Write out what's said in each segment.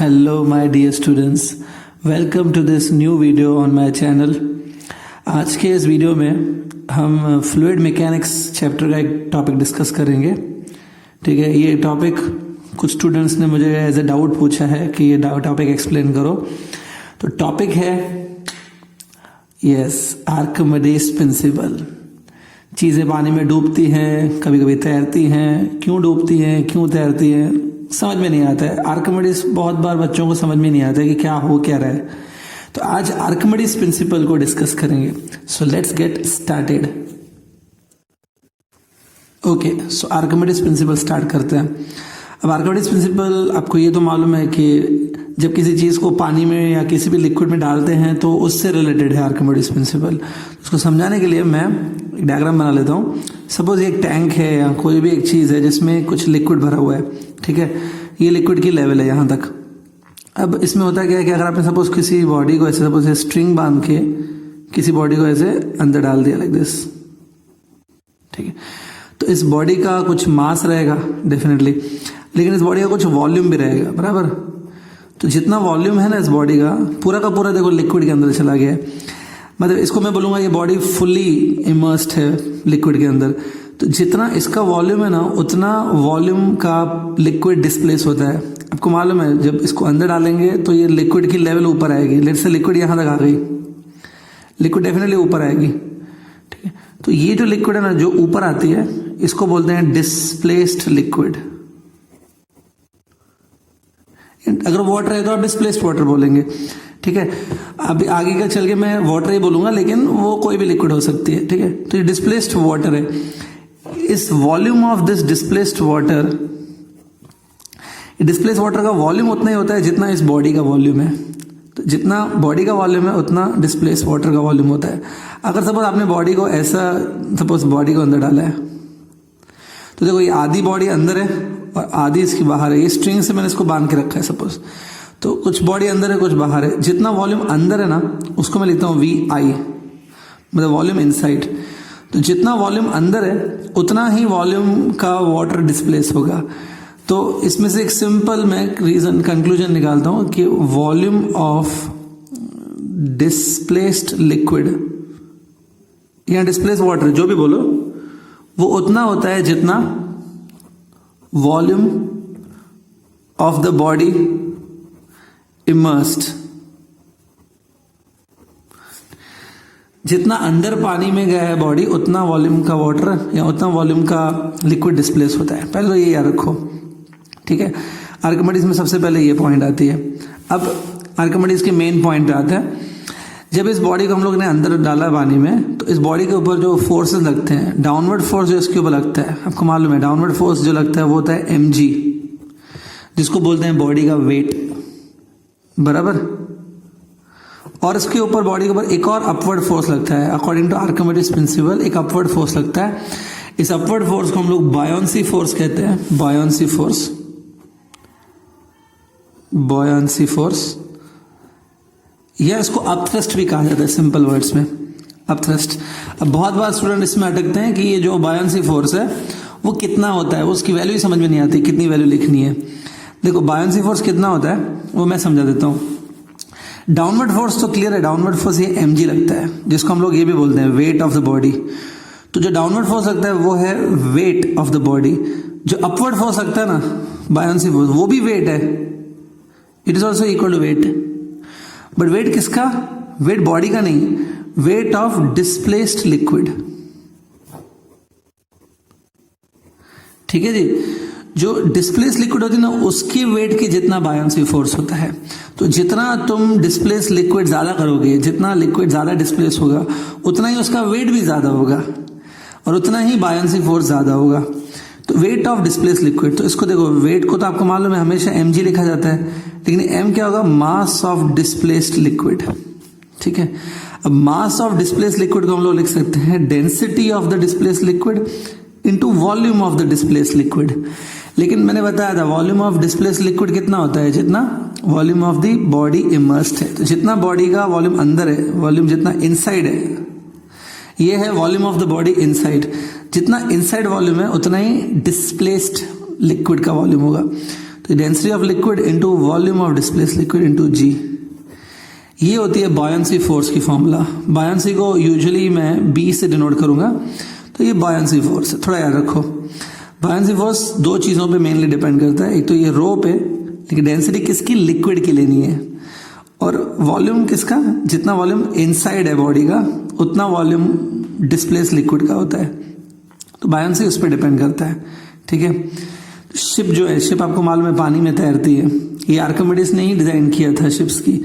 Hello my dear students, welcome to this new video on my channel। आज के इस video में हम फ्लूइड मैकेनिक्स चैप्टर का एक टॉपिक डिस्कस करेंगे। ठीक है, ये टॉपिक कुछ स्टूडेंट्स ने मुझे एज ए डाउट पूछा है कि ये टॉपिक एक्सप्लेन करो। तो टॉपिक है आर्किमिडीज प्रिंसिपल। चीज़ें पानी में डूबती हैं, कभी कभी तैरती हैं, क्यों डूबती हैं, क्यों तैरती हैं, समझ में नहीं आता है। आर्किमिडीज बहुत बार बच्चों को समझ में नहीं आता है कि क्या हो क्या रहा है। तो आज आर्किमिडीज प्रिंसिपल को डिस्कस करेंगे। So let's get started. Okay, so Archimedes principal start करते हैं। अब आर्किमिडीज प्रिंसिपल आपको ये तो मालूम है कि जब किसी चीज़ को पानी में या किसी भी लिक्विड में डालते हैं तो उससे रिलेटेड है आर्किमिडीज प्रिंसिपल। उसको समझाने के लिए मैं एक डायग्राम बना लेता हूँ। सपोज एक टैंक है या कोई भी एक चीज़ है जिसमें कुछ लिक्विड भरा हुआ है। ठीक है, ये लिक्विड की लेवल है यहाँ तक। अब इसमें होता क्या है कि अगर आपने सपोज किसी बॉडी को ऐसे सपोज स्ट्रिंग बांध के किसी बॉडी को ऐसे अंदर डाल दिया लाइक दिस। ठीक है, तो इस बॉडी का कुछ मास रहेगा डेफिनेटली, लेकिन इस बॉडी का कुछ वॉल्यूम भी रहेगा, बराबर। तो जितना वॉल्यूम है ना इस बॉडी का पूरा देखो लिक्विड के अंदर चला गया है। मतलब इसको मैं बोलूँगा ये बॉडी फुल्ली इमर्स्ड है लिक्विड के अंदर। तो जितना इसका वॉल्यूम है ना उतना वॉल्यूम का लिक्विड डिस्प्लेस होता है। आपको मालूम है जब इसको अंदर डालेंगे तो ये लिक्विड की लेवल ऊपर आएगी। लेट से लिक्विड यहाँ तक आ गई, लिक्विड डेफिनेटली ऊपर आएगी। ठीक है, तो ये जो लिक्विड है ना जो ऊपर आती है इसको बोलते हैं डिस्प्लेस्ड लिक्विड। अगर वाटर है तो आप डिस्प्लेस्ड वाटर बोलेंगे। ठीक है, अभी आगे का चल के मैं वाटर ही बोलूंगा, लेकिन वो कोई भी लिक्विड हो सकती है। ठीक है, तो ये डिस्प्लेस्ड वाटर है। इस volume of this displaced water, displaced water का वॉल्यूम उतना ही होता है जितना इस बॉडी का वॉल्यूम है। तो जितना बॉडी का वॉल्यूम है उतना डिस्प्लेस्ड वाटर का वॉल्यूम होता है। अगर सपोज आपने बॉडी को ऐसा सपोज बॉडी को अंदर डाला है तो देखो ये आधी बॉडी अंदर है और आधी इसकी बाहर है। ये स्ट्रिंग से मैंने इसको बांध के रखा है सपोज। तो कुछ बॉडी अंदर है कुछ बाहर है। जितना वॉल्यूम अंदर है ना उसको मैं लिखता हूँ VI, मतलब वॉल्यूम इनसाइड। तो जितना वॉल्यूम अंदर है उतना ही वॉल्यूम का वाटर डिस्प्लेस होगा। तो इसमें से एक सिंपल मैं रीजन कंक्लूजन निकालता हूँ कि वॉल्यूम ऑफ डिस्प्लेस्ड लिक्विड या डिस्प्लेस वाटर जो भी बोलो वो उतना होता है जितना volume of the body immersed. जितना अंदर पानी में गया है बॉडी उतना वॉल्यूम का वाटर या उतना वॉल्यूम का लिक्विड डिस्प्लेस होता है। पहले तो ये याद रखो। ठीक है, आर्किमिडीज में सबसे पहले ये पॉइंट आती है। अब आर्किमिडीज के मेन पॉइंट आते हैं। जब इस बॉडी को हम लोग ने अंदर डाला पानी में तो इस बॉडी के ऊपर जो फोर्सेस लगते हैं, डाउनवर्ड फोर्स जो इसके ऊपर लगता है, आपको मालूम है डाउनवर्ड फोर्स जो लगता है वो होता है mg, जिसको बोलते हैं बॉडी का वेट, बराबर। और इसके ऊपर बॉडी के ऊपर एक और अपवर्ड फोर्स लगता है। अकॉर्डिंग टू आर्किमिडीज प्रिंसिपल एक अपवर्ड फोर्स लगता है। इस अपवर्ड फोर्स को हम लोग बायोंसी फोर्स कहते हैं। बायोंसी फोर्स, बायोंसी फोर्स, या इसको अपथ्रस्ट भी कहा जाता है सिंपल वर्ड्स में, अपथ्रस्ट। अब बहुत बार स्टूडेंट इसमें अटकते हैं कि ये जो बायोंसी फोर्स है वो कितना होता है, उसकी वैल्यू ही समझ में नहीं आती, कितनी वैल्यू लिखनी है। देखो बायोंसी फोर्स कितना होता है वो मैं समझा देता हूँ। डाउनवर्ड फोर्स तो क्लियर है, डाउनवर्ड फोर्स ये mg लगता है, जिसको हम लोग ये भी बोलते हैं वेट ऑफ द बॉडी। तो जो डाउनवर्ड फोर्स लगता है वो है वेट ऑफ द बॉडी। जो अपवर्ड फोर्स लगता है ना बायोंसी फोर्स, वो भी वेट है, it is also equal to weight. But weight किसका? वेट बॉडी का नहीं, वेट ऑफ डिस्प्लेस्ड लिक्विड। ठीक है जी, जो डिस्प्लेस लिक्विड होती है ना उसकी वेट के जितना बायोंसी फोर्स होता है। तो जितना तुम डिस्प्लेस लिक्विड ज्यादा करोगे, जितना लिक्विड ज्यादा डिस्प्लेस होगा उतना ही उसका वेट भी ज्यादा होगा और उतना ही बायोंसी फोर्स ज्यादा होगा। तो वेट ऑफ डिस्प्लेस लिक्विड, तो इसको देखो वेट को तो आपको मालूम है हमेशा mg लिखा जाता है, लेकिन m क्या होगा? मास ऑफ डिस्प्लेस्ड लिक्विड। ठीक है, अब मास ऑफ डिस्प्लेस्ड लिक्विड को हम लोग लिख सकते हैं density of the displaced liquid into volume of the displaced liquid. लेकिन मैंने बताया था वॉल्यूम ऑफ डिस्प्लेस्ड लिक्विड कितना होता है? जितना volume of the body immersed है। तो जितना बॉडी का वॉल्यूम अंदर है, वॉल्यूम जितना इनसाइड है, ये है volume of the body inside. जितना इनसाइड वॉल्यूम है उतना ही डिस्प्लेस्ड लिक्विड का वॉल्यूम होगा। तो density of liquid into volume of displace liquid into g, ये होती है बॉयंसी फोर्स की फॉर्मूला। बॉयंसी को यूजुअली मैं बी से डिनोट करूंगा, तो ये बॉयंसी फोर्स है, थोड़ा याद रखो। बॉयंसी फोर्स दो चीज़ों पे मेनली डिपेंड करता है, एक तो ये रो पे, लेकिन डेंसिटी किसकी, लिक्विड की लेनी है, और वॉल्यूम किसका, जितना वॉल्यूम इनसाइड है बॉडी का उतना वॉल्यूम डिस्प्लेस लिक्विड का होता है, तो बॉयंसी उस पर डिपेंड करता है। ठीक है, शिप जो है, शिप आपको मालूम है पानी में तैरती है, ये आर्किमिडीज ने ही डिजाइन किया था शिप्स की।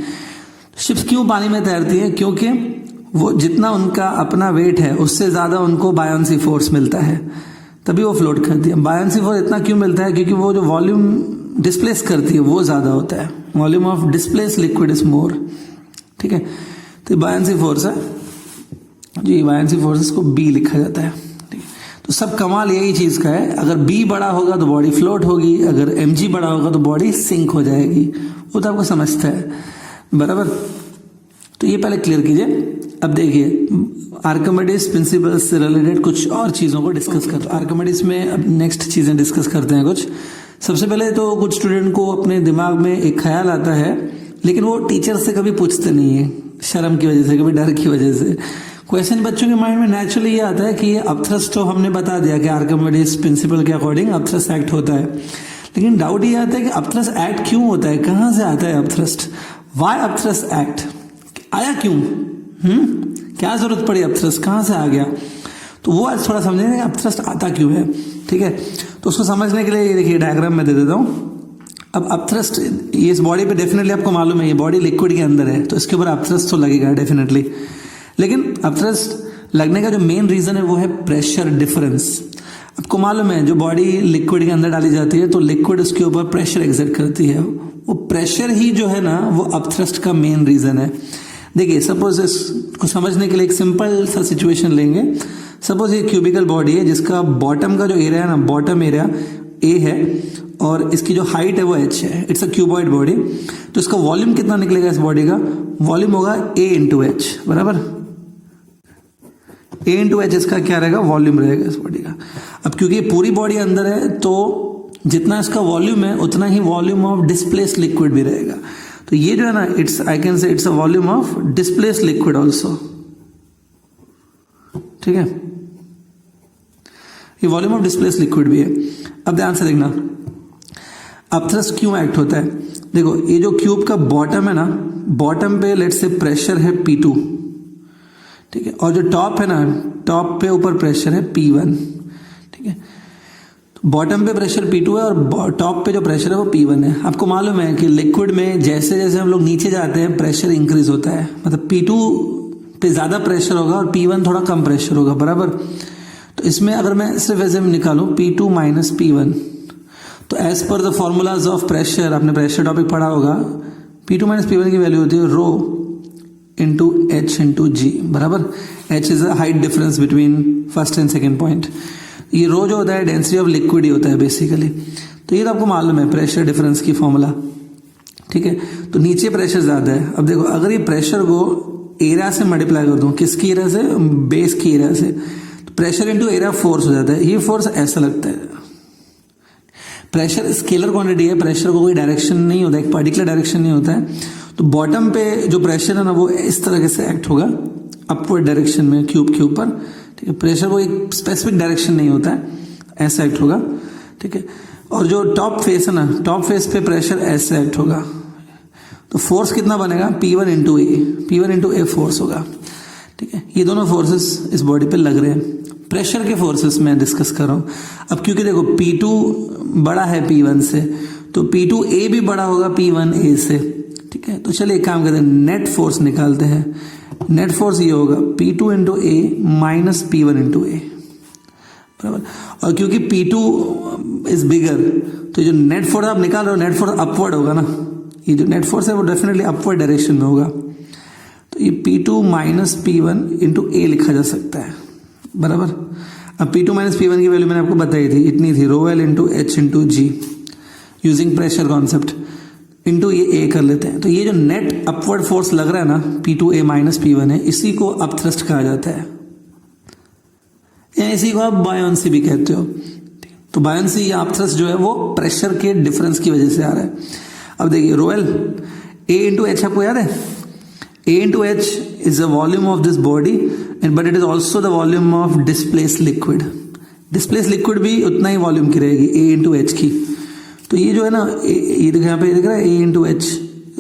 शिप्स क्यों पानी में तैरती है, क्योंकि वो जितना उनका अपना वेट है उससे ज्यादा उनको बायंसी फोर्स मिलता है, तभी वो फ्लोट करती है। बायंसी फोर्स इतना क्यों मिलता है, क्योंकि वो जो वॉल्यूम डिस्प्लेस करती है वो ज्यादा होता है, volume of displace liquid is more. ठीक है, तो बायंसी फोर्स है जी, बायंसी फोर्सेस को बी लिखा जाता है। ठीक है, तो सब कमाल यही चीज का है, अगर बी बड़ा होगा तो बॉडी फ्लोट होगी, अगर mg बड़ा होगा तो बॉडी सिंक हो जाएगी, वो तो आपको समझता है बराबर। तो ये पहले क्लियर कीजिए। अब देखिए आर्किमिडीज प्रिंसिपल से रिलेटेड कुछ और चीजों को डिस्कस करते हैं। आर्किमिडीज में अब नेक्स्ट चीजें डिस्कस करते हैं कुछ। सबसे पहले तो कुछ स्टूडेंट को अपने दिमाग में एक ख्याल आता है, लेकिन वो टीचर से कभी पूछते नहीं है, शर्म की वजह से, कभी डर की वजह से। क्वेश्चन बच्चों के माइंड में नेचुरली ये आता है कि अपथ्रस्ट तो हमने बता दिया कि आर्किमिडीज प्रिंसिपल के अकॉर्डिंग अपथ्रस्ट एक्ट होता है, लेकिन डाउट ये आता है कि अपथ्रस्ट एक्ट क्यों होता है, कहां से आता है अपथ्रस्ट, व्हाई अपथ्रस्ट एक्ट, आया क्यों, क्या जरूरत पड़ी अपथ्रस्ट, कहां से आ गया, तो वो आज थोड़ा समझेंगे अपथ्रस्ट आता क्यों है। ठीक है, तो उसको समझने के लिए ये देखिए डायग्राम में दे देता हूं। अब अपथ्रस्ट ये इस बॉडी पे डेफिनेटली आपको मालूम है ये बॉडी लिक्विड के अंदर है, तो इसके ऊपर अपथ्रस्ट तो लगेगा डेफिनेटली, लेकिन अपथ्रस्ट लगने का जो मेन रीजन है वो है प्रेशर डिफरेंस। आपको मालूम है जो बॉडी लिक्विड के अंदर डाली जाती है तो लिक्विड उसके ऊपर प्रेशर एक्सर्ट करती है, वो प्रेशर ही जो है ना वो अपथ्रस्ट का मेन रीजन है। देखिए सपोज इसको समझने के लिए एक सिंपल सा सिचुएशन लेंगे। सपोज ये क्यूबिकल बॉडी है जिसका बॉटम का जो एरिया है ना, बॉटम एरिया ए है और इसकी जो हाइट है वो h है, इट्स अ क्यूबॉइड बॉडी। तो इसका वॉल्यूम कितना निकलेगा इस बॉडी का, वॉल्यूम होगा a इंटू एच, बराबर। a इंटू एच इसका क्या रहेगा, वॉल्यूम रहेगा इस बॉडी का। अब क्योंकि पूरी बॉडी अंदर है तो जितना इसका वॉल्यूम है उतना ही वॉल्यूम ऑफ डिस्प्लेस लिक्विड भी रहेगा। तो ये जो है ना, it's I can say it's a volume of displace liquid also. ठीक है, ये वॉल्यूम ऑफ डिस्प्लेस लिक्विड भी है। अब ध्यान से देखना अपथ्रस्ट क्यों एक्ट होता है। देखो ये जो क्यूब का बॉटम है ना, बॉटम पे लेट्स से प्रेशर है P2, ठीक है, और जो टॉप है ना, टॉप पे ऊपर प्रेशर है P1। ठीक है, तो बॉटम पे प्रेशर P2 है और टॉप पे जो प्रेशर है वो P1 है। आपको मालूम है कि लिक्विड में जैसे जैसे हम लोग नीचे जाते हैं प्रेशर इंक्रीज होता है, मतलब P2 पे ज्यादा प्रेशर होगा और P1 थोड़ा कम प्रेशर होगा, बराबर। तो इसमें अगर मैं सिर्फ ऐसे निकालूं P2 माइनस P1, तो as per the formulas of pressure, आपने प्रेशर टॉपिक पढ़ा होगा, P2 माइनस P1 की वैल्यू होती है rho into H into g, बराबर। H is a height difference between first and second point. ये रो जो होता है डेंसिटी ऑफ लिक्विड ही होता है बेसिकली। तो ये तो आपको मालूम है प्रेशर डिफरेंस की फॉर्मूला। ठीक है, तो नीचे प्रेशर ज्यादा है। अब देखो अगर ये प्रेशर को एरिया से मल्टीप्लाई कर दूं, किसकी एरिया से, बेस की एरिया से, तो प्रेशर इंटू एरिया फोर्स हो जाता है। ये फोर्स ऐसा लगता है। प्रेशर स्केलर क्वांटिटी है, प्रेशर को कोई डायरेक्शन नहीं होता, एक पर्टिकुलर डायरेक्शन नहीं होता है। तो बॉटम पे जो प्रेशर है ना वो इस तरह से एक्ट होगा अपवर्ड डायरेक्शन में क्यूब के ऊपर। ठीक है, प्रेशर को एक स्पेसिफिक डायरेक्शन नहीं होता है, ऐसा एक्ट होगा। ठीक है, और जो टॉप फेस है ना, टॉप फेस पे प्रेशर ऐसे एक्ट होगा। तो फोर्स कितना बनेगा, P1 into A, P1 into a force होगा। ठीक है, ये दोनों फोर्सेस इस बॉडी पे लग रहे हैं। प्रेशर के फोर्सेस मैं डिस्कस कर रहा हूं। अब क्योंकि देखो P2 बड़ा है P1 से, तो P2A भी बड़ा होगा P1A से। ठीक है, तो चलिए एक काम करते हैं, नेट फोर्स निकालते हैं। नेट फोर्स ये होगा P2 इंटू ए माइनस P1 इंटू ए, बराबर। और क्योंकि P2 इज बिगर, तो जो नेट फोर्स आप निकाल रहे हो, नेट फोर्स अपवर्ड होगा ना, ये जो नेट फोर्स है वो डेफिनेटली अपवर्ड डायरेक्शन में होगा। तो ये P2 माइनस P1 इंटू ए लिखा जा सकता है, बराबर। अब P2 माइनस P1 की वैल्यू मैंने आपको बताई थी, इतनी थी, rho L into H into g, using pressure concept, into ये ए कर लेते हैं। तो ये जो नेट अपवर्ड फोर्स लग रहा है ना, P2A माइनस P1 है, इसी को अपथ्रस्ट कहा जाता है, या इसी को आप बायोंसी भी कहते हो। तो बायंसी या अपथ्रस्ट जो है वो प्रेशर के डिफरेंस की वजह से आ रहा है। अब देखिए रोएल, A इंटू एच आपको याद है, A into H is the volume of this body and but it is also the volume of displace liquid. Displace liquid भी उतना ही वॉल्यूम की रहेगी A इंटू एच की। तो ये जो है ना, ये देखो यहाँ पे दिख रहा है A इंटू एच,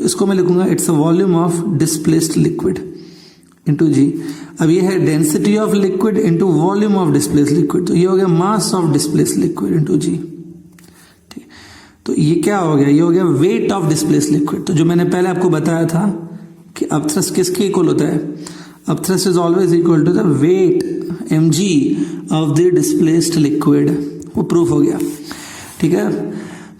इसको मैं लिखूंगा it's a volume of displaced liquid into g. अब ये है density of liquid into volume of displaced liquid, तो ये हो गया mass of displaced liquid into g. ठीक, तो ये क्या हो गया, ये हो गया वेट ऑफ डिस्प्लेस्ड लिक्विड। तो जो मैंने पहले आपको बताया था कि अपथ्रस्ट किसके इक्वल होता है, upthrust is always equal to the weight mg of the displaced liquid, वो प्रूफ हो गया। ठीक है,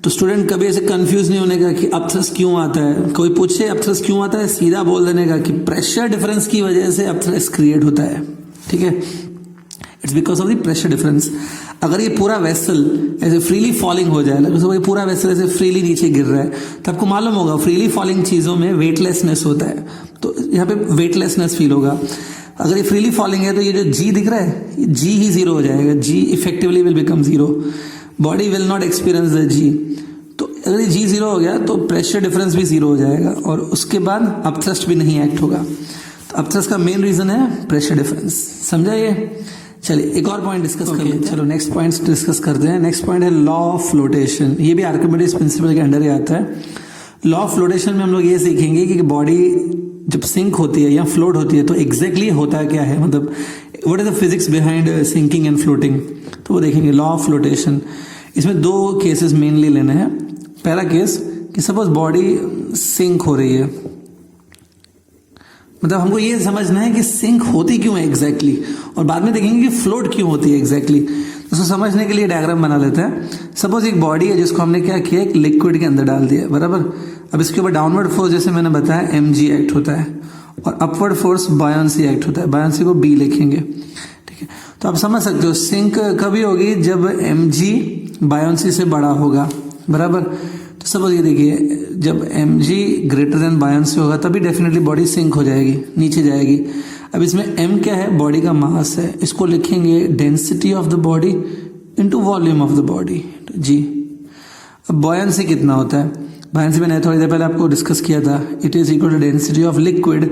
तो स्टूडेंट कभी ऐसे कंफ्यूज नहीं होने का कि अपथ्रस्ट क्यों आता है। कोई पूछे अपथ्रस्ट क्यों आता है, सीधा बोल देने का कि प्रेशर डिफरेंस की वजह से अपथ्रस्ट क्रिएट होता है। ठीक है, it's because of the pressure difference. अगर ये पूरा वेसल ऐसे फ्रीली फॉलिंग हो जाए, तो ये पूरा वेसल ऐसे फ्रीली नीचे गिर रहा है, तो आपको मालूम होगा फ्रीली फॉलिंग चीजों में वेटलेसनेस होता है, तो यहाँ पे वेटलेसनेस फील होगा। अगर ये फ्रीली फॉलिंग है तो ये जो जी दिख रहा है, ये जी ही जीरो हो जाएगा, g effectively will become zero, body will not experience the g. तो अगर ये जी जीरो हो गया तो प्रेशर डिफरेंस भी जीरो हो जाएगा और उसके बाद अपथ्रस्ट भी नहीं एक्ट होगा। तो अपथ्रस्ट का मेन रीजन है प्रेशर डिफरेंस, समझा ये। चलिए एक और पॉइंट डिस्कस करते हैं। चलो नेक्स्ट पॉइंट डिस्कस करते हैं। नेक्स्ट पॉइंट है लॉ ऑफ फ्लोटेशन। ये भी आर्किमिडीज प्रिंसिपल के अंडर ही आता है। लॉ ऑफ फ्लोटेशन में हम लोग ये सीखेंगे कि बॉडी जब सिंक होती है या फ्लोट होती है तो एग्जैक्टली होता क्या है, मतलब what is the physics behind sinking and floating, तो वो देखेंगे लॉ ऑफ फ्लोटेशन। इसमें दो केसेस मेनली लेने हैं। पहला केस कि सपोज बॉडी सिंक हो रही है, मतलब हमको ये समझना है कि सिंक होती क्यों है एग्जैक्टली, और बाद में देखेंगे कि फ्लोट क्यों होती है एग्जैक्टली। उसको समझने के लिए डायग्राम बना लेते हैं। सपोज एक बॉडी है जिसको हमने क्या किया, एक लिक्विड के अंदर डाल दिया, बराबर। अब इसके ऊपर डाउनवर्ड फोर्स जैसे मैंने बताया mg एक्ट होता है और अपवर्ड फोर्स बायोंसी एक्ट होता है, बायोंसी को b लिखेंगे। ठीक है, तो आप समझ सकते हो सिंक कभी होगी जब mg बायोंसी से बड़ा होगा, बराबर। तो सपोज ये देखिए, जब mg ग्रेटर देन बायोंसी होगा तभी डेफिनेटली बॉडी सिंक हो जाएगी, नीचे जाएगी। अब इसमें m क्या है, बॉडी का मास है, इसको लिखेंगे density of the body into volume of the body g। अब बायोंसी कितना होता है, बायोंसी मैंने थोड़ी देर पहले आपको डिस्कस किया था, it is equal to density of liquid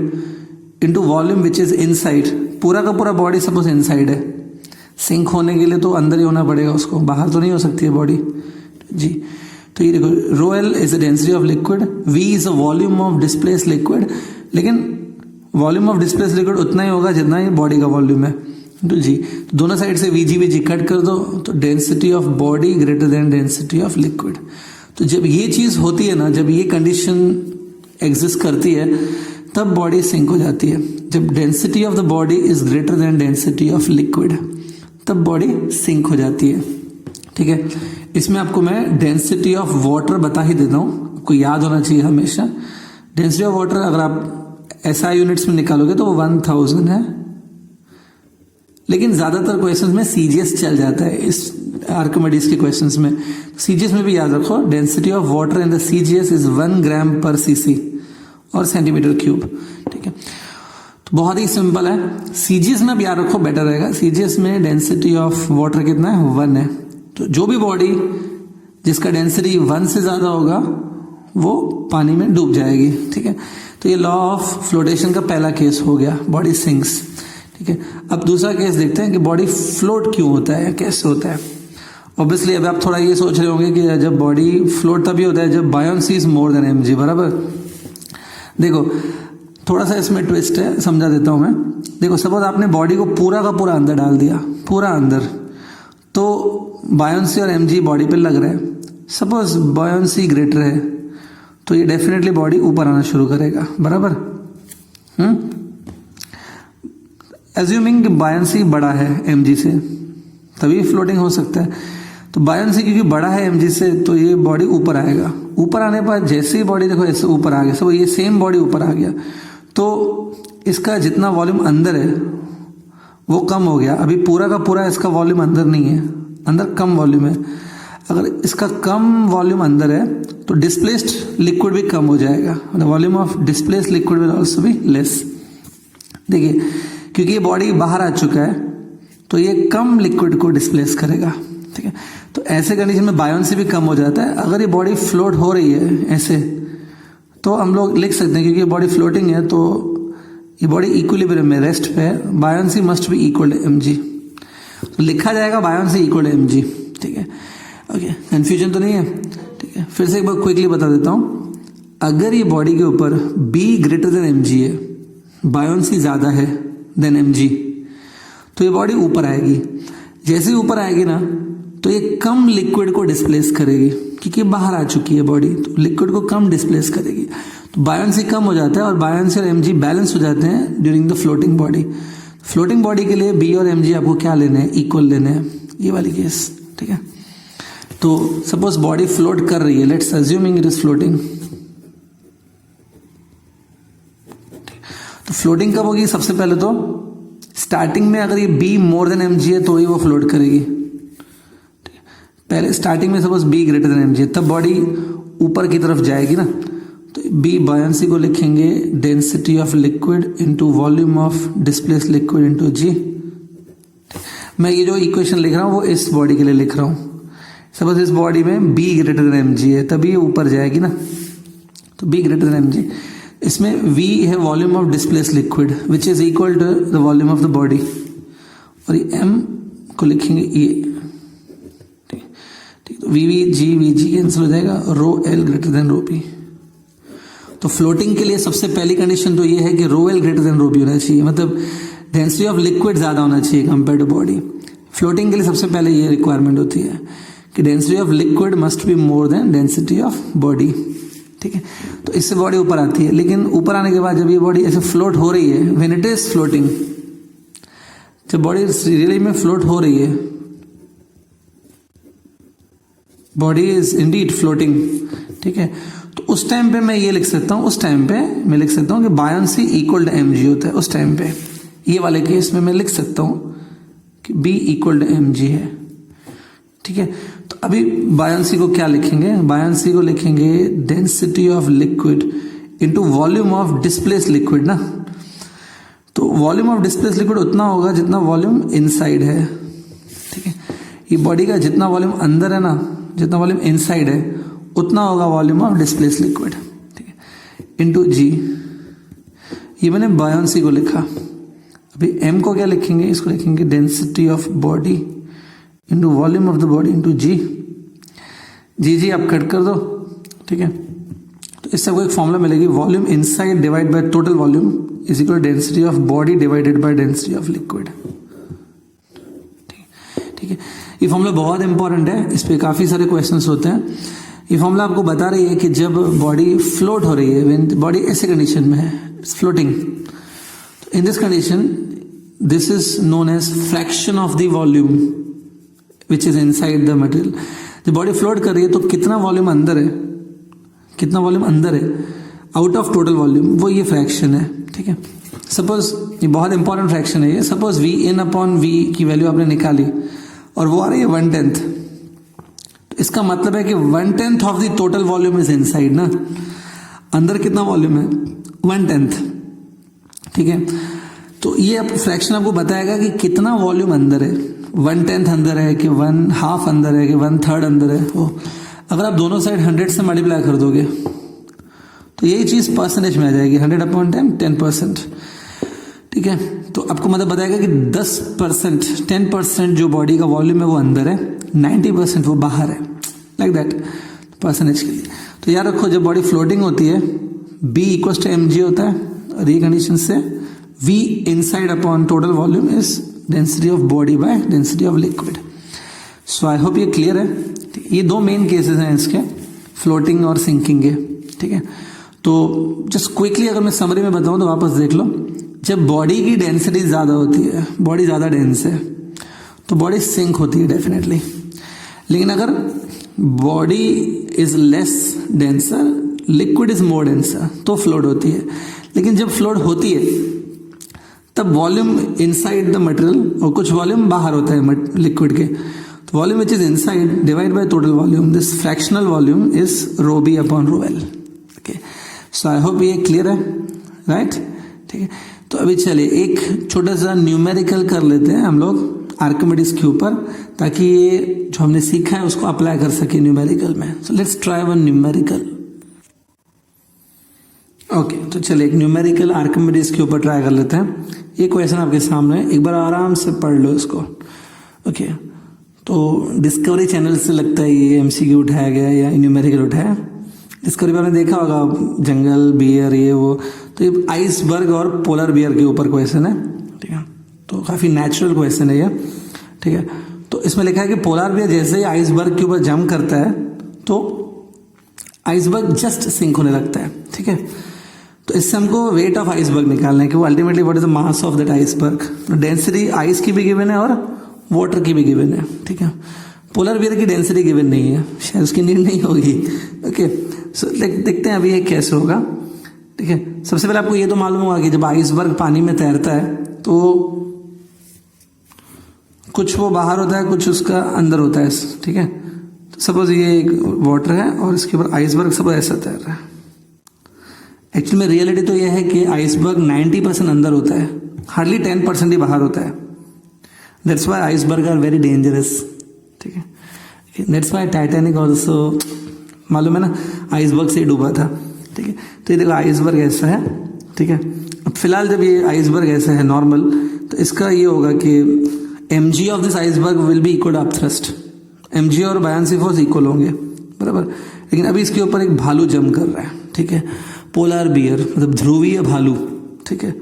into volume which is inside. पूरा का पूरा बॉडी सपोज इनसाइड है, सिंक होने के लिए तो अंदर ही होना पड़ेगा उसको, बाहर तो नहीं हो सकती है बॉडी जी। तो ये देखो, rho L is the density of liquid, v is the volume of displace liquid, लेकिन वॉल्यूम ऑफ डिस्प्लेस लिक्विड उतना ही होगा जितना ही बॉडी का वॉल्यूम है, तो जी। तो दोनों साइड से वीजी कट कर दो, तो density of body greater than density of liquid. तो जब ये चीज होती है ना, जब ये कंडीशन एग्जिस्ट करती है तब बॉडी सिंक हो जाती है। जब density of the body is greater than density of liquid तब बॉडी सिंक हो जाती है। ठीक है, इसमें आपको मैं डेंसिटी ऑफ वाटर बता ही देता हूँ, आपको याद होना चाहिए हमेशा। डेंसिटी ऑफ वाटर अगर आप SI यूनिट्स में निकालोगे तो वो 1000 है, लेकिन ज्यादातर क्वेश्चंस में CGS चल जाता है इस आर्किमिडीज के क्वेश्चंस में। CGS में भी याद रखो, density of water in the CGS is 1 ग्राम पर cc और सेंटीमीटर क्यूब। ठीक है, तो बहुत ही सिंपल है। CGS में भी याद रखो, बेटर रहेगा। CGS में डेंसिटी ऑफ वाटर कितना है, 1 है। तो जो भी बॉडी जिसका डेंसिटी 1 से ज्यादा होगा वो पानी में डूब जाएगी। ठीक है, तो ये लॉ ऑफ फ्लोटेशन का पहला केस हो गया, बॉडी सिंक्स। ठीक है, अब दूसरा केस देखते हैं कि बॉडी फ्लोट क्यों होता है, कैसे होता है। ऑब्वियसली अब आप थोड़ा ये सोच रहे होंगे कि जब बॉडी फ्लोट तभी होता है जब buoyancy is more than mg, बराबर। देखो थोड़ा सा इसमें ट्विस्ट है, समझा देता हूं मैं। देखो सपोज आपने बॉडी को पूरा का पूरा अंदर डाल दिया, पूरा अंदर, तो बायोंसी और mg बॉडी पे लग रहा है। सपोज बायोंसी ग्रेटर है तो ये डेफिनेटली बॉडी ऊपर आना शुरू करेगा, बराबर। एज्यूमिंग कि बायोंसी बड़ा है mg से तभी फ्लोटिंग हो सकता है। तो बायोंसी क्योंकि बड़ा है mg से तो ये बॉडी ऊपर आएगा। ऊपर आने पर जैसे ही बॉडी देखो ऐसे ऊपर आ गया, सब ये सेम बॉडी ऊपर आ गया, तो इसका जितना वॉल्यूम अंदर है वो कम हो गया। अभी पूरा का पूरा इसका वॉल्यूम अंदर नहीं है, अंदर कम वॉल्यूम है। अगर इसका कम वॉल्यूम अंदर है तो डिस्प्लेस्ड लिक्विड भी कम हो जाएगा, the volume of displaced liquid will also be less. देखिए क्योंकि ये बॉडी बाहर आ चुका है तो ये कम लिक्विड को डिस्प्लेस करेगा, ठीक है। तो ऐसे कंडीशन में बायोंसी भी कम हो जाता है। अगर ये बॉडी फ्लोट हो रही है ऐसे, तो हम लोग लिख सकते हैं, क्योंकि ये बॉडी फ्लोटिंग है तो ये बॉडी इक्विलिब्रियम में रेस्ट पे है, buoyancy must be equal to mg, तो लिखा जाएगा बायोंसी इक्वल टू mg। ठीक है, ओके, कंफ्यूजन तो नहीं है। ठीक है, फिर से एक बार क्विकली बता देता हूं, अगर ये बॉडी के ऊपर b ग्रेटर देन mg है, बायोंसी ज्यादा है देन mg, तो ये बॉडी ऊपर आएगी। जैसे ही ऊपर आएगी ना, तो ये कम लिक्विड को डिस्प्लेस करेगी, क्योंकि बाहर आ चुकी है बॉडी, तो लिक्विड को कम डिस्प्लेस करेगी, तो बायोंसी कम हो जाता है और बायोंसी और mg बैलेंस हो जाते हैं during the floating body. Floating body के लिए b और mg आपको क्या लेने हैं, इक्वल लेने हैं, ये वाली केस। ठीक है, तो सपोज बॉडी फ्लोट कर रही है, let's assuming it is floating. तो फ्लोटिंग कब होगी, सबसे पहले तो स्टार्टिंग में अगर ये b मोर देन mg है तो ही वो फ्लोट करेगी। पहले स्टार्टिंग में suppose b greater than mg है, तब बॉडी ऊपर की तरफ जाएगी ना, तो b बायोंसी को लिखेंगे density of liquid into volume of displace liquid into g। मैं ये जो इक्वेशन लिख रहा हूं वो इस बॉडी के लिए लिख रहा हूं। सपोज इस बॉडी में b ग्रेटर देन mg है, तभी ये ऊपर जाएगी ना, तो b ग्रेटर देन mg। इसमें v है volume of displace liquid which is equal to the volume of the body, और ये m को लिखेंगे e। ठीक, तो वी जी कैंसिल हो जाएगा, रो एल ग्रेटर देन रो पी। तो फ्लोटिंग के लिए सबसे पहली कंडीशन तो ये है कि रो एल ग्रेटर देन रो पी होना चाहिए, मतलब डेंसिटी ऑफ लिक्विड ज्यादा होना चाहिए कंपेयर टू बॉडी। फ्लोटिंग के लिए सबसे पहले ये रिक्वायरमेंट होती है कि density of liquid must be more than density of body. ठीक है, तो इससे बॉडी ऊपर आती है, लेकिन ऊपर आने के बाद जब ये बॉडी ऐसे फ्लोट हो रही है, व्हेन इट इज फ्लोटिंग, जब बॉडी रियली में फ्लोट हो रही है, बॉडी इज इंडीड फ्लोटिंग। ठीक है, तो उस टाइम पे मैं ये लिख सकता हूं, उस टाइम पे मैं लिख सकता हूं कि बायोंसी इक्वल टू mg होता है। उस टाइम पे ये वाले केस में मैं लिख सकता हूं कि b इक्वल टू mg है। ठीक है, तो अभी बायोंसी को क्या लिखेंगे, बायोंसी को लिखेंगे density of liquid into volume of displace liquid ना। तो वॉल्यूम ऑफ डिस्प्लेस लिक्विड उतना होगा जितना वॉल्यूम इनसाइड है। ठीक है, ये बॉडी का जितना वॉल्यूम अंदर है ना, जितना वॉल्यूम इनसाइड है, उतना होगा वॉल्यूम ऑफ डिस्प्लेस लिक्विड। ठीक है, इनटू जी। ये मैंने बायोंसी को लिखा। अभी m को क्या लिखेंगे, इसको लिखेंगे density of body into volume of the body into g आप कट कर दो। ठीक है, तो इससे आपको एक फॉर्मूला मिलेगी, volume inside divide by total volume is equal density of body divided by density of liquid. ठीक है, ये फॉर्मूला बहुत इंपॉर्टेंट है, इस पे काफी सारे क्वेश्चंस होते हैं। ये फॉर्मूला आपको बता रही है कि जब बॉडी फ्लोट हो रही है, व्हेन बॉडी ऐसे कंडीशन में है, floating, in this condition this is known as fraction of the volume which is inside the material. जब बॉडी फ्लोट कर रही है तो कितना वॉल्यूम अंदर है, कितना वॉल्यूम अंदर है आउट ऑफ टोटल वॉल्यूम, वो ये फ्रैक्शन है। ठीक है, सपोज ये बहुत इंपॉर्टेंट फ्रैक्शन है ये। Suppose v in upon v की वैल्यू आपने निकाली और वो आ रही है 1/10, तो इसका मतलब है कि 1/10 of the total volume is inside ना। अंदर कितना वॉल्यूम है, 1/10। ठीक है, तो ये फ्रैक्शन आपको बताएगा कि कितना वॉल्यूम अंदर है, 1/10 अंदर है कि 1/2 अंदर है कि 1/3 अंदर है। वो अगर आप दोनों साइड 100 से मल्टीप्लाई कर दोगे तो यही चीज परसेंटेज में आ जाएगी, 100/10 10%। ठीक है, तो आपको मतलब बताएगा कि 10% 10% जो बॉडी का वॉल्यूम है वो अंदर है, 90% वो बाहर है, लाइक दैट परसेंटेज के लिए। तो याद रखो, जब बॉडी फ्लोटिंग होती है b इक्वल्स टू mg होता है, और ये कंडीशन से v inside upon total volume is density of body by density of liquid. So I hope ये क्लियर है। ये दो मेन केसेस हैं इसके, फ्लोटिंग और सिंकिंग के। ठीक है, तो जस्ट क्विकली अगर मैं समरी में बताऊं तो वापस देख लो, जब बॉडी की डेंसिटी ज्यादा होती है, बॉडी ज्यादा डेंस है, तो बॉडी सिंक होती है डेफिनेटली। लेकिन अगर body is less denser, liquid is more denser, तो फ्लोट होती है। लेकिन जब फ्लोट होती है तब वॉल्यूम इनसाइड द मटेरियल और कुछ वॉल्यूम बाहर होता है लिक्विड के, तो volume which is inside divide by total volume, this fractional volume is rho b upon rho l. Okay, so I hope ये क्लियर है, राइट? ठीक है, तो अभी चलिए एक छोटा सा न्यूमेरिकल कर लेते हैं हम लोग आर्किमिडीज के ऊपर, ताकि ये जो हमने सीखा है उसको अप्लाई कर सके न्यूमेरिकल में. So let's try one numerical. Okay, तो चलिए एक न्यूमेरिकल आर्किमिडीज के ऊपर ट्राई कर लेते हैं. ये क्वेश्चन आपके सामने है, एक बार आराम से पढ़ लो इसको. ओके, तो डिस्कवरी चैनल से लगता है ये एमसीक्यू उठाया गया या न्यूमेरिकल उठाया. डिस्कवरी पर आपने देखा होगा जंगल, बियर, ये वो. तो ये आइसबर्ग और पोलर बियर के ऊपर क्वेश्चन है. ठीक है, तो काफ़ी नेचुरल क्वेश्चन है ये. ठीक है, तो इसमें लिखा है कि पोलर बियर जैसे ही आइसबर्ग के ऊपर जंप करता है तो आइसबर्ग जस्ट सिंक होने लगता है. ठीक है, तो इससे हमको वेट ऑफ आइसबर्ग निकालना है कि वो ultimately what is the mass of that iceberg. Density ice की भी गिवन है और वाटर की भी गिवन है. ठीक है, पोलर बियर की डेंसिटी गिवन नहीं है, शायद उसकी नीड नहीं होगी. ओके, सो देखते हैं अभी ये कैसे होगा. ठीक है, सबसे पहले आपको ये तो मालूम होगा कि जब आइसबर्ग पानी में तैरता है तो कुछ वो बाहर होता है, कुछ उसका अंदर होता है. ठीक है, तो सपोज ये एक वाटर है और इसके ऊपर आइसबर्ग सब ऐसा तैर रहा है. एक्चुअली में रियलिटी तो यह है कि आइसबर्ग 90% अंदर होता है, हार्डली 10% ही बाहर होता है. That's why iceberg are very dangerous. ठीक है, दैट्स वाई टाइटैनिक ऑल्सो, मालूम है ना, आइसबर्ग से डूबा था. ठीक है, तो ये देखो आइसबर्ग ऐसा है. ठीक है, अब फिलहाल जब ये आइसबर्ग ऐसा है नॉर्मल, तो इसका ये होगा कि mg of this iceberg will be equal up thrust. mg और बायंसी फोर्स इक्वल होंगे, बराबर. लेकिन अभी इसके ऊपर एक भालू जंप कर रहा है. ठीक है, पोलर बियर मतलब ध्रुवीय भालू. ठीक है,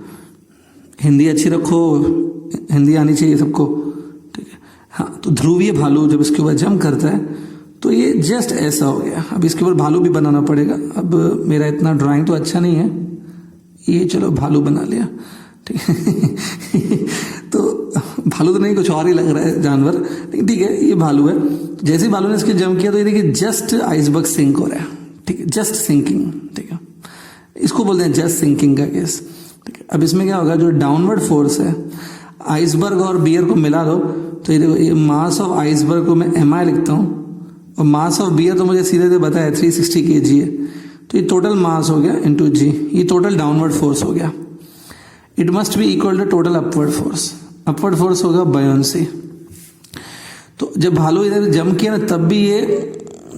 हिंदी अच्छी रखो, हिंदी आनी चाहिए सबको. ठीक है, हाँ, तो ध्रुवीय भालू जब इसके ऊपर जंप करता है तो ये जस्ट ऐसा हो गया. अब इसके ऊपर भालू भी बनाना पड़ेगा. अब मेरा इतना ड्राइंग तो अच्छा नहीं है, ये चलो भालू बना लिया. ठीक है तो भालू तो नहीं, कुछ और ही लग रहा है जानवर, लेकिन ठीक है ये भालू है. जैसे ही भालू ने इसके जंप किया तो ये देखिए जस्ट आइसबर्ग सिंक हो रहा है. ठीक है, जस्ट सिंकिंग. ठीक है, इसको बोलते हैं जस्ट सिंकिंग का केस. ठीक है, अब इसमें क्या होगा, जो डाउनवर्ड फोर्स है आइसबर्ग और बियर को मिला दो, तो ये देखो ये मास ऑफ आइसबर्ग को मैं mi लिखता हूँ और मास ऑफ बियर तो मुझे सीधे से बताया 360 kg है. तो ये टोटल मास हो गया इंटू जी, ये टोटल डाउनवर्ड फोर्स हो गया. It must be equal to total upward force. Upward force होगा बायोन्सी. तो जब भालू इधर जंप किया ना तब भी ये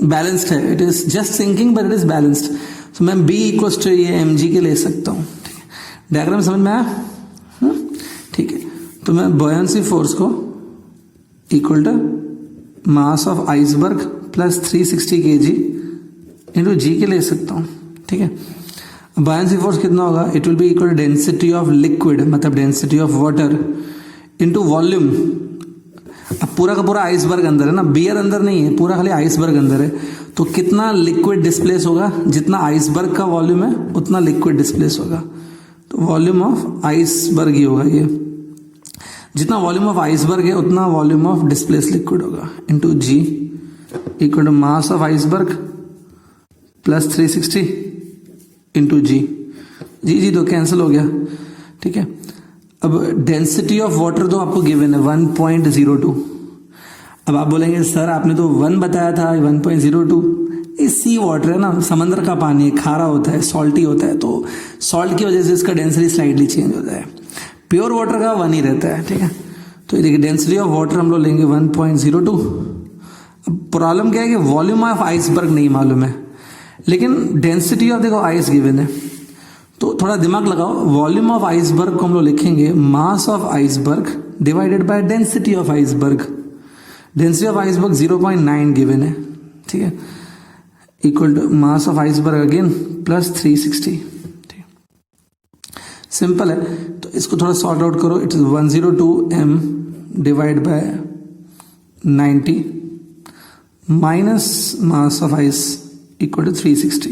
बैलेंस्ड है. It is just sinking but it is balanced. तो मैं बी इक्वल्स टू ये mg के ले सकता हूँ. डायग्राम समझ में आया? ठीक है, तो मैं बायोन्सी फोर्स को equal to mass of iceberg plus 360 kg into g के ले सकता हूँ. ठीक है, बायोन्सी फोर्स कितना होगा, it will be equal to density of liquid मतलब density of water into volume. अब पूरा का पूरा आइसबर्ग अंदर है ना, बियर अंदर नहीं है, पूरा खाली आइसबर्ग अंदर है. तो कितना लिक्विड डिस्प्लेस होगा, जितना आइसबर्ग का वॉल्यूम है उतना लिक्विड डिस्प्लेस होगा. तो वॉल्यूम ऑफ आइसबर्ग ही होगा ये. जितना वॉल्यूम ऑफ आइसबर्ग है उतना वॉल्यूम ऑफ डिस्प्लेस लिक्विड होगा into g equal to mass of iceberg plus 360 into g. G तो कैंसिल हो गया. ठीक है, अब डेंसिटी ऑफ वाटर तो आपको गिवन है 1.02. अब आप बोलेंगे सर आपने तो 1 बताया था, 1.02. ये सी वाटर है ना, समंदर का पानी है, खारा होता है, सॉल्टी होता है, तो सॉल्ट की वजह से इसका डेंसिटी स्लाइडली चेंज होता है. प्योर वाटर का 1 ही रहता है. ठीक है, तो ये देखिए डेंसिटी ऑफ वाटर हम लोग लेंगे 1.02. अब प्रॉब्लम क्या है कि वॉल्यूम ऑफ आइसबर्ग नहीं मालूम है, लेकिन डेंसिटी ऑफ देखो आइस गिवन है. तो थोड़ा दिमाग लगाओ, वॉल्यूम ऑफ आइसबर्ग को हम लोग लिखेंगे mass of iceberg divided by density of iceberg. Density of iceberg 0.9 given है. ठीक है, equal to mass of iceberg again plus 360. ठीक, सिंपल है. तो इसको थोड़ा सॉर्ट आउट करो. It is 102 m divide by 90 minus mass of ice equal to 360.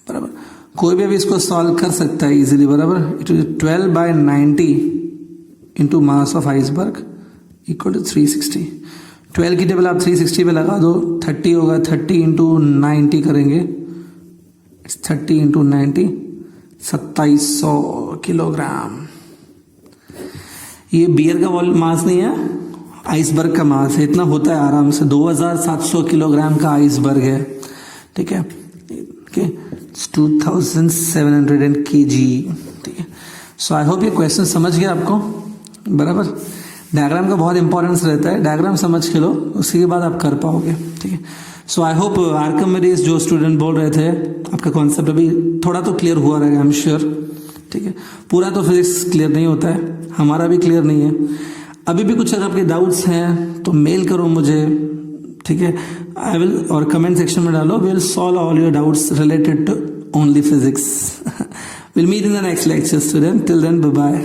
बराबर, कोई भी अभी इसको सॉल्व कर सकता है इजीली. बराबर, it is 12 by 90 into mass of iceberg equal to 360. 12 की टेबल आप 360 पे लगा दो, 30 होगा. 30 इंटू 90 करेंगे, 30 इंटू 90 2700 किलोग्राम. ये बियर का मास नहीं है, आइसबर्ग का मास है. इतना होता है आराम से, 2700 किलोग्राम का आइसबर्ग है. ठीक है, 2700 kg. ठीक है, सो आई होप ये क्वेश्चन समझ गया आपको. बराबर, डायग्राम का बहुत इंपॉर्टेंस रहता है, डायग्राम समझ के लो, उसी के बाद आप कर पाओगे, ठीक है। सो आई होप आर्किमिडीज जो स्टूडेंट बोल रहे थे आपका कॉन्सेप्ट अभी थोड़ा तो क्लियर हुआ रहेगा, आई एम श्योर, ठीक है। पूरा तो फिजिक्स क्लियर नहीं होता है, हमारा भी क्लियर नहीं है। अभी भी कुछ अगर आपके डाउट्स हैं तो मेल करो मुझे, ठीक है, आई विल, और कमेंट सेक्शन में डालो, we will solve all your doubts related to only physics. Will meet in the next lecture student, till then bye bye.